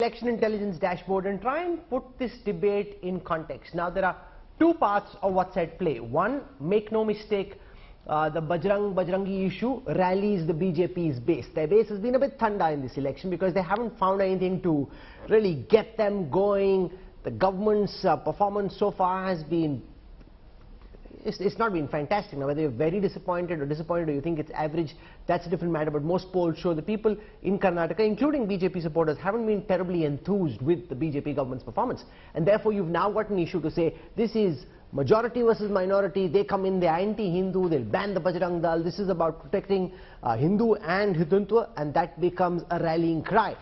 Election intelligence dashboard and try and put this debate in context. Now there are two parts of what's at play. One, make no mistake, the Bajrangi issue rallies the BJP's base. Their base has been a bit thanda in this election because they haven't found anything to really get them going. The government's performance so far has been, it's not been fantastic. Now whether you're very disappointed or you think it's average, that's a different matter, but most polls show the people in Karnataka, including BJP supporters, haven't been terribly enthused with the BJP government's performance, and therefore you've now got an issue to say this is majority versus minority. They come in, they're anti-Hindu, they'll ban the Bajrang Dal. This is about protecting Hindu and Hindutva, and that becomes a rallying cry.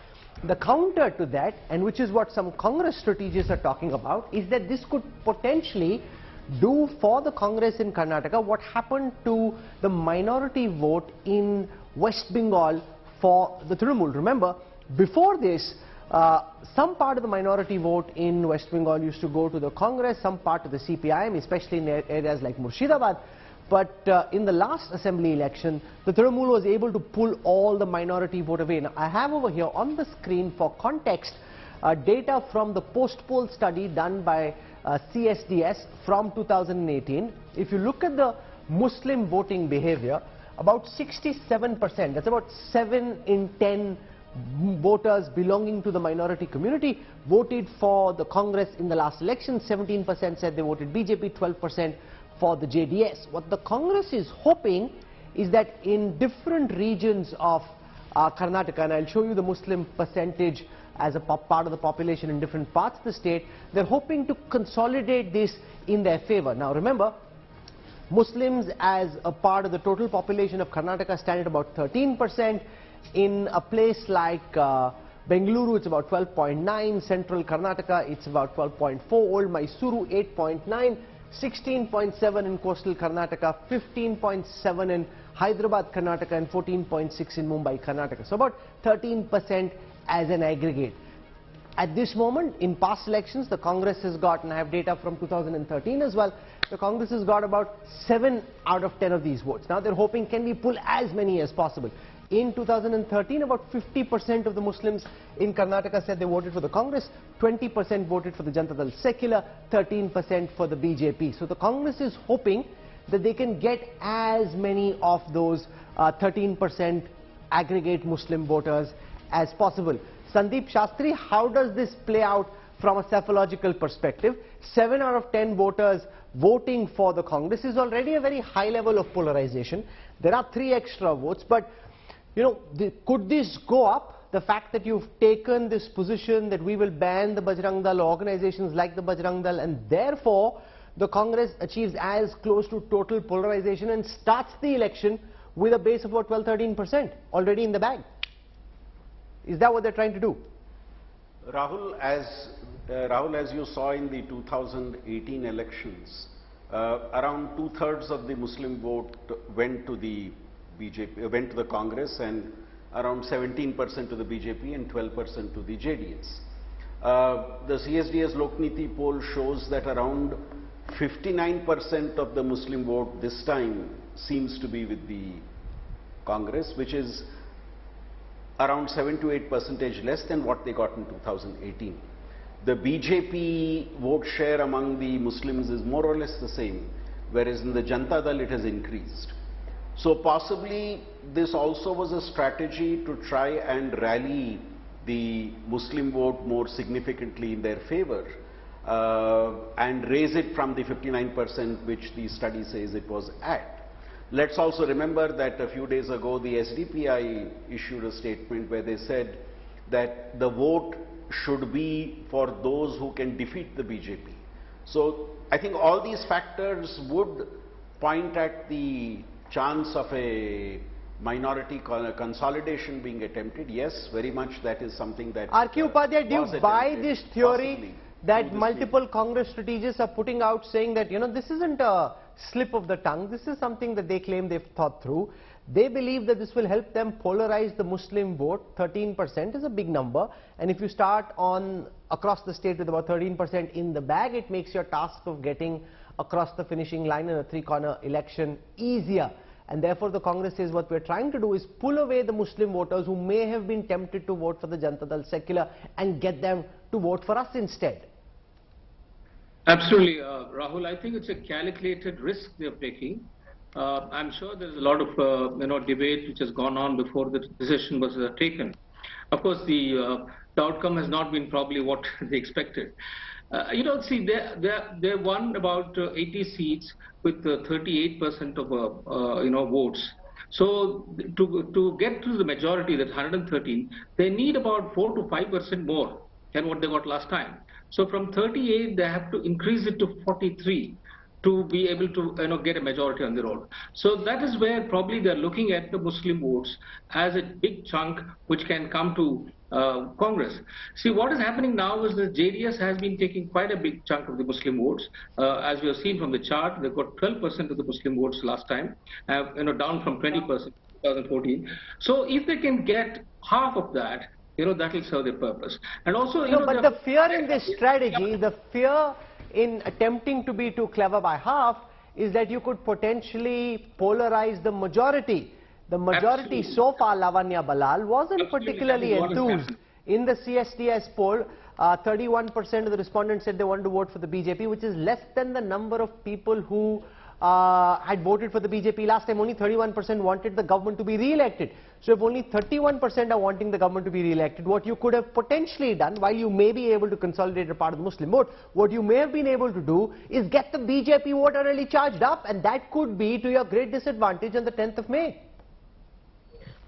The counter to that, and which is what some Congress strategists are talking about, is that this could potentially do for the Congress in Karnataka what happened to the minority vote in West Bengal for the Trinamool. Remember, before this, some part of the minority vote in West Bengal used to go to the Congress, some part to the CPIM, especially in areas like Murshidabad. But in the last assembly election, the Trinamool was able to pull all the minority vote away. Now, I have over here on the screen for context data from the post-poll study done by CSDS from 2018. If you look at the Muslim voting behavior, about 67%, that's about 7 in 10 voters belonging to the minority community, voted for the Congress in the last election. 17% said they voted BJP, 12% for the JDS. What the Congress is hoping is that in different regions of Karnataka, and I'll show you the Muslim percentage as a part of the population in different parts of the state, they're hoping to consolidate this in their favor. Now remember, Muslims as a part of the total population of Karnataka stand at about 13%. In a place like Bengaluru, it's about 12.9, Central Karnataka, it's about 12.4, Old Mysuru, 8.9, 16.7 in coastal Karnataka, 15.7 in Hyderabad, Karnataka, and 14.6 in Mumbai, Karnataka. So about 13% as an aggregate. At this moment, in past elections, the Congress has got, and I have data from 2013 as well, the Congress has got about 7 out of 10 of these votes. Now they're hoping, can we pull as many as possible? In 2013, about 50% of the Muslims in Karnataka said they voted for the Congress, 20% voted for the Janata Dal Secular, 13% for the BJP. So the Congress is hoping that they can get as many of those 13% aggregate Muslim voters as possible. Sandeep Shastri, how does this play out from a psychological perspective? 7 out of 10 voters voting for the Congress is already a very high level of polarization. There are 3 extra votes, but you know, could this go up? The fact that you've taken this position that we will ban the Bajrang Dal, organizations like the Bajrang Dal, and therefore the Congress achieves as close to total polarization and starts the election with a base of about 12-13% already in the bag. Is that what they're trying to do? Rahul, as you saw in the 2018 elections, around 2/3 of the Muslim vote went to the BJP, went to the Congress, and around 17% to the BJP and 12% to the JDS. The CSDS Lokniti poll shows that around 59% of the Muslim vote this time seems to be with the Congress, which is around 7 to 8% less than what they got in 2018. The BJP vote share among the Muslims is more or less the same, whereas in the Janata Dal it has increased. So possibly this also was a strategy to try and rally the Muslim vote more significantly in their favor and raise it from the 59% which the study says it was at. Let's also remember that a few days ago the SDPI issued a statement where they said that the vote should be for those who can defeat the BJP. So I think all these factors would point at the chance of a minority consolidation being attempted. Yes, very much that is something that R.K. Upadhyay, do you buy this theory that multiple Congress strategists are putting out, saying that, you know, this isn't a slip of the tongue, this is something that they claim they've thought through. They believe that this will help them polarize the Muslim vote. 13% is a big number, and if you start on across the state with about 13% in the bag, it makes your task of getting across the finishing line in a 3-corner election easier. and therefore the Congress says what we're trying to do is pull away the Muslim voters who may have been tempted to vote for the Janata Dal Secular and get them to vote for us instead. Absolutely, Rahul. I think it's a calculated risk they're taking. I'm sure there's a lot of debate which has gone on before the decision was taken. Of course, the outcome has not been probably what they expected. See, they won about 80 seats with 38% of votes. So to get to the majority, that 113, they need about 4 to 5% more than what they got last time. So from 38, they have to increase it to 43 to be able to get a majority on their own. So that is where probably they're looking at the Muslim votes as a big chunk which can come to Congress. See, what is happening now is that JDS has been taking quite a big chunk of the Muslim votes. As we have seen from the chart, they've got 12% of the Muslim votes last time, down from 20% in 2014. So if they can get half of that, that will serve their purpose. And also, but the fear in this strategy, the fear in attempting to be too clever by half, is that you could potentially polarize the majority. The majority so far, Lavanya Balal, wasn't particularly enthused. In the CSDS poll, 31% of the respondents said they wanted to vote for the BJP, which is less than the number of people who had voted for the BJP last time. Only 31% wanted the government to be re-elected. So if only 31% are wanting the government to be re-elected, what you could have potentially done, while you may be able to consolidate a part of the Muslim vote, what you may have been able to do is get the BJP voter really charged up, and that could be to your great disadvantage on the 10th of May.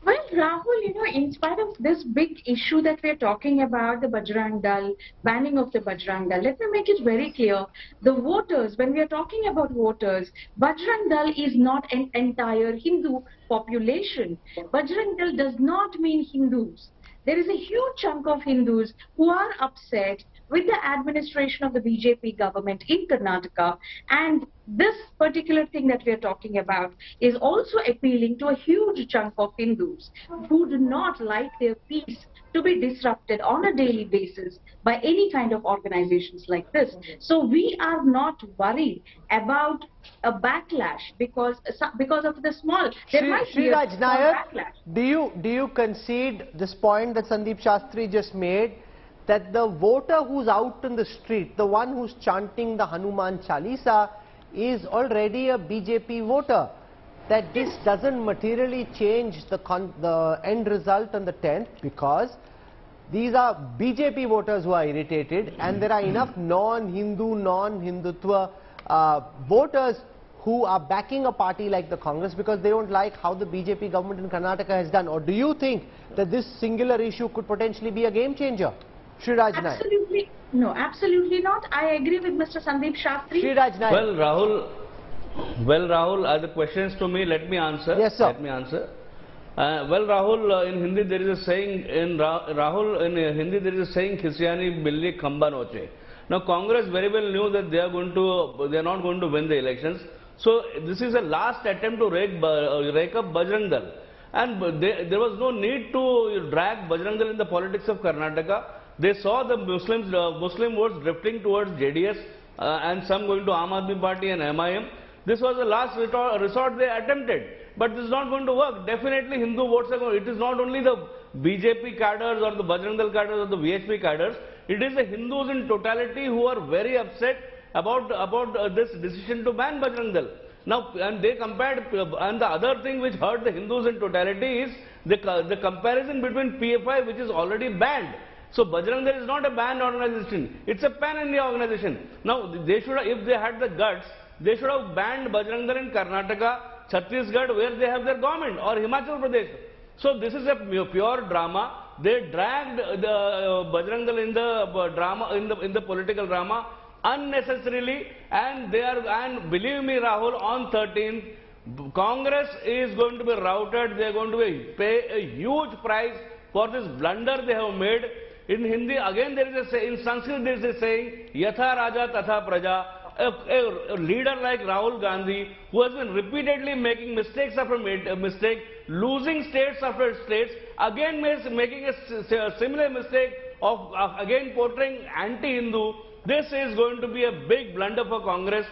Well, Rahul, in spite of this big issue that we're talking about, the Bajrang Dal, banning of the Bajrang Dal, let me make it very clear. The voters, when we are talking about voters, Bajrang Dal is not an entire Hindu population. Bajrang Dal does not mean Hindus. There is a huge chunk of Hindus who are upset with the administration of the BJP government in Karnataka, and this particular thing that we are talking about is also appealing to a huge chunk of Hindus who do not like their peace to be disrupted on a daily basis by any kind of organizations like this. So we are not worried about a backlash because of the small. There might be a small backlash. Do you concede this point that Sandeep Shastri just made, that the voter who's out in the street, the one who's chanting the Hanuman Chalisa, is already a BJP voter? That this doesn't materially change the end result on the 10th, because these are BJP voters who are irritated, and there are enough non-Hindu, non-Hindutva voters who are backing a party like the Congress because they don't like how the BJP government in Karnataka has done. Or do you think that this singular issue could potentially be a game changer? Shriraj Nayak. Absolutely, no, absolutely not. I agree with Mr. Sandeep Shastri. Shriraj Nayak. Well, Rahul, the questions to me, let me answer. Yes, sir. Let me answer. Well, Rahul, in Hindi there is a saying, in Hindi there is a saying, "Khisyani billi khamba noche." Now, Congress very well knew that they are not going to win the elections. So, this is a last attempt to rake up Bajrang Dal. And there was no need to drag Bajrang Dal in the politics of Karnataka. They saw the Muslim votes drifting towards JDS and some going to Aam Aadmi Party and MIM. This was the last resort they attempted. But this is not going to work. Definitely Hindu votes are going. It is not only the BJP cadres or the Bajrang Dal cadres or the VHP cadres. It is the Hindus in totality who are very upset about this decision to ban Bajrang Dal. Now, and they compared, and the other thing which hurt the Hindus in totality is the comparison between PFI, which is already banned. So Bajrang Dal is not a banned organization; it's a pan-India organization. Now, they should have, if they had the guts, they should have banned Bajrang Dal in Karnataka, Chhattisgarh, where they have their government, or Himachal Pradesh. So this is a pure drama. They dragged the Bajrang Dal in the drama, in the political drama unnecessarily, and believe me, Rahul, on 13th, Congress is going to be routed. They are going to pay a huge price for this blunder they have made. In Hindi, again there is in Sanskrit there is a saying, Yatha Raja Tatha Praja. A leader like Rahul Gandhi, who has been repeatedly making mistakes after mistake, losing states after states, again making a similar mistake of again portraying anti-Hindu. This is going to be a big blunder for Congress.